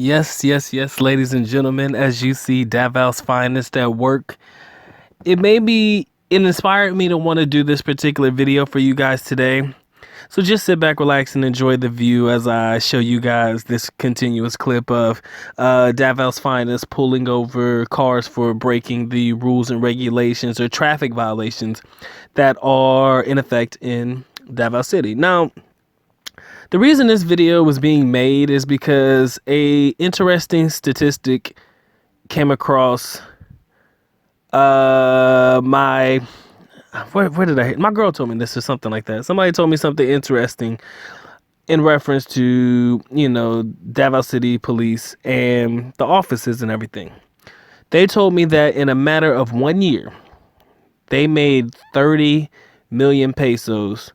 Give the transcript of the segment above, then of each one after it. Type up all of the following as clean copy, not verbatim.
Yes, ladies and gentlemen, as you see Davao's finest at work, it inspired me to want to do this particular video for you guys today. So just sit back, relax, and enjoy the view as I show you guys this continuous clip of Davao's finest pulling over cars for breaking the rules and regulations or traffic violations that are in effect in Davao City. Now, the reason this video was being made is because a interesting statistic came across my my girl told me this or something like that. Somebody told me something interesting in reference to, Davao City Police and the offices and everything. They told me that in a matter of 1 year, they made 30 million pesos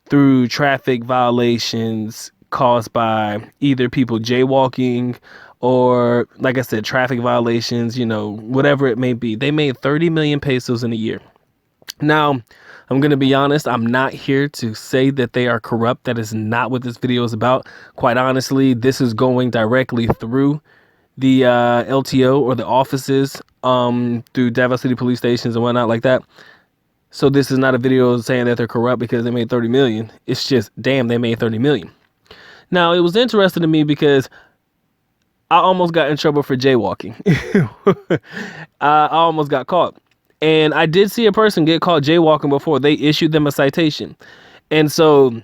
through traffic violations caused by either people jaywalking or, like I said, traffic violations, whatever it may be. They made 30 million pesos in a year. Now, I'm going to be honest, I'm not here to say that they are corrupt. That is not what this video is about. Quite honestly, this is going directly through the LTO or the offices through Davao City police stations and whatnot like that. So this is not a video saying that they're corrupt because they made 30 million. It's just, damn, they made 30 million. Now, it was interesting to me because I almost got in trouble for jaywalking. I almost got caught. And I did see a person get caught jaywalking before. They issued them a citation. And so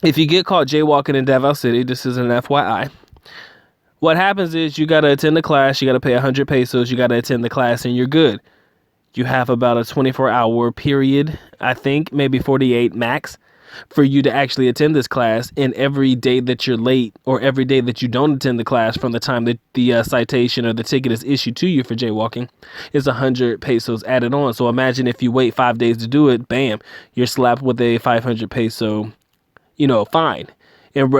if you get caught jaywalking in Davao City, this is an FYI. What happens is you got to attend the class. You got to pay 100 pesos. You got to attend the class and you're good. You have about a 24-hour period, I think, maybe 48 max, for you to actually attend this class. And every day that you're late or every day that you don't attend the class from the time that the citation or the ticket is issued to you for jaywalking is 100 pesos added on. So imagine if you wait 5 days to do it, bam, you're slapped with a 500 peso, fine. And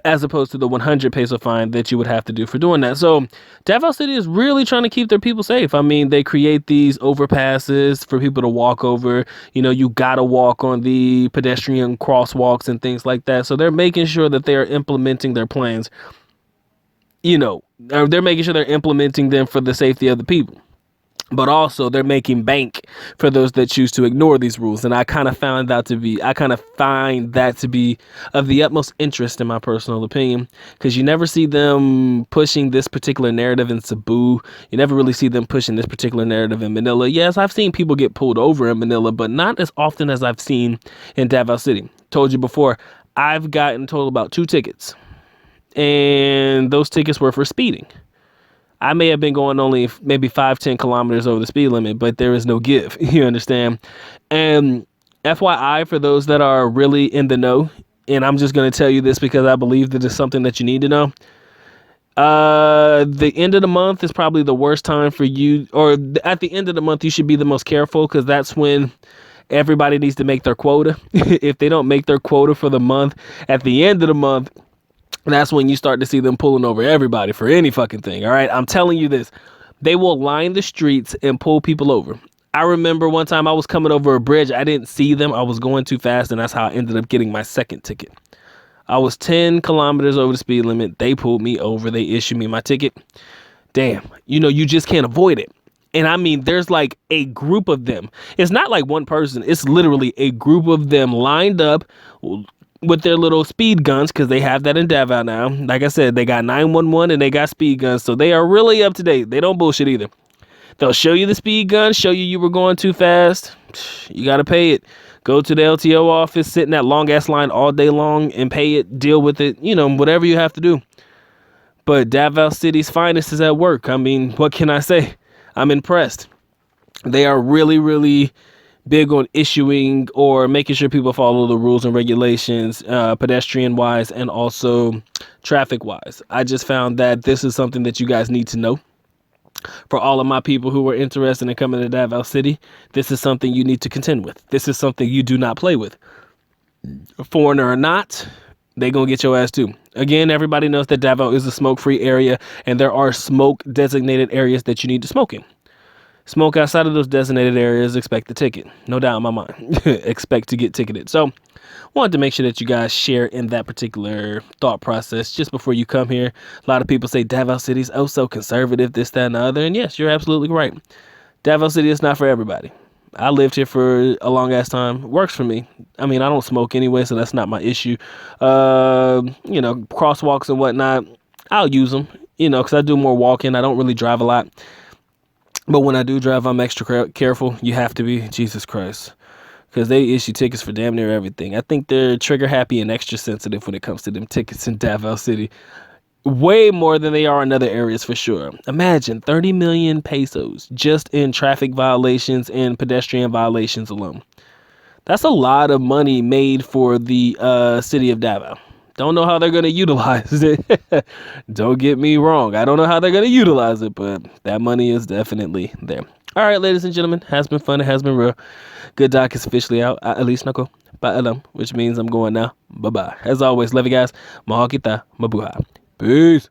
as opposed to the 100 peso fine that you would have to do for doing that. So Davao City is really trying to keep their people safe. I mean, they create these overpasses for people to walk over. You got to walk on the pedestrian crosswalks and things like that. So they're making sure that they are implementing their plans. They're making sure they're implementing them for the safety of the people. But also they're making bank for those that choose to ignore these rules. And I kind of find that to be of the utmost interest in my personal opinion, because you never see them pushing this particular narrative in Cebu. You never really see them pushing this particular narrative in Manila. Yes, I've seen people get pulled over in Manila, but not as often as I've seen in Davao City. Told you before, I've gotten total about 2 tickets, and those tickets were for speeding. I may have been going only maybe 5-10 kilometers over the speed limit, but there is no give. You understand? And FYI, for those that are really in the know, and I'm just going to tell you this because I believe that it's something that you need to know. The end of the month is probably the worst time for you, or at the end of the month, you should be the most careful, because that's when everybody needs to make their quota. If they don't make their quota for the month, at the end of the month, that's when you start to see them pulling over everybody for any fucking thing. All right. I'm telling you this. They will line the streets and pull people over. I remember one time I was coming over a bridge. I didn't see them. I was going too fast. And that's how I ended up getting my second ticket. I was 10 kilometers over the speed limit. They pulled me over. They issued me my ticket. Damn. You just can't avoid it. And I mean, there's like a group of them. It's not like one person. It's literally a group of them lined up with their little speed guns, because they have that in Davao now. Like I said, they got 911 and they got speed guns, so they are really up to date. They don't bullshit either. They'll show you the speed gun, show you were going too fast. You got to pay it. Go to the LTO office, sit in that long ass line all day long and pay it, deal with it, whatever you have to do. But Davao City's finest is at work. I mean, what can I say? I'm impressed. They are really, really big on issuing or making sure people follow the rules and regulations, pedestrian wise and also traffic wise. I just found that this is something that you guys need to know. For all of my people who are interested in coming to Davao City, this is something you need to contend with. This is something you do not play with. Foreigner or not, they gonna get your ass too. Again, everybody knows that Davao is a smoke-free area, and there are smoke designated areas that you need to smoke in. Smoke outside of those designated areas, expect the ticket. No doubt in my mind. Expect to get ticketed. So wanted to make sure that you guys share in that particular thought process just before you come here. A lot of people say Davao City's oh so conservative, this, that, and the other. And yes, you're absolutely right. Davao City is not for everybody. I lived here for a long ass time. Works for me. I mean, I don't smoke anyway, so that's not my issue. Crosswalks and whatnot, I'll use them, because I do more walking. I don't really drive a lot. But when I do drive, I'm extra careful. You have to be. Jesus Christ. Because they issue tickets for damn near everything. I think they're trigger happy and extra sensitive when it comes to them tickets in Davao City. Way more than they are in other areas for sure. Imagine 30 million pesos just in traffic violations and pedestrian violations alone. That's a lot of money made for the city of Davao. Don't know how they're going to utilize it. Don't get me wrong. I don't know how they're going to utilize it, but that money is definitely there. All right, ladies and gentlemen, has been fun. It has been real. Good Doc is officially out. At least nako. Paalam, which means I'm going now. Bye-bye. As always, love you guys. Mahal kita. Mabuhay. Peace.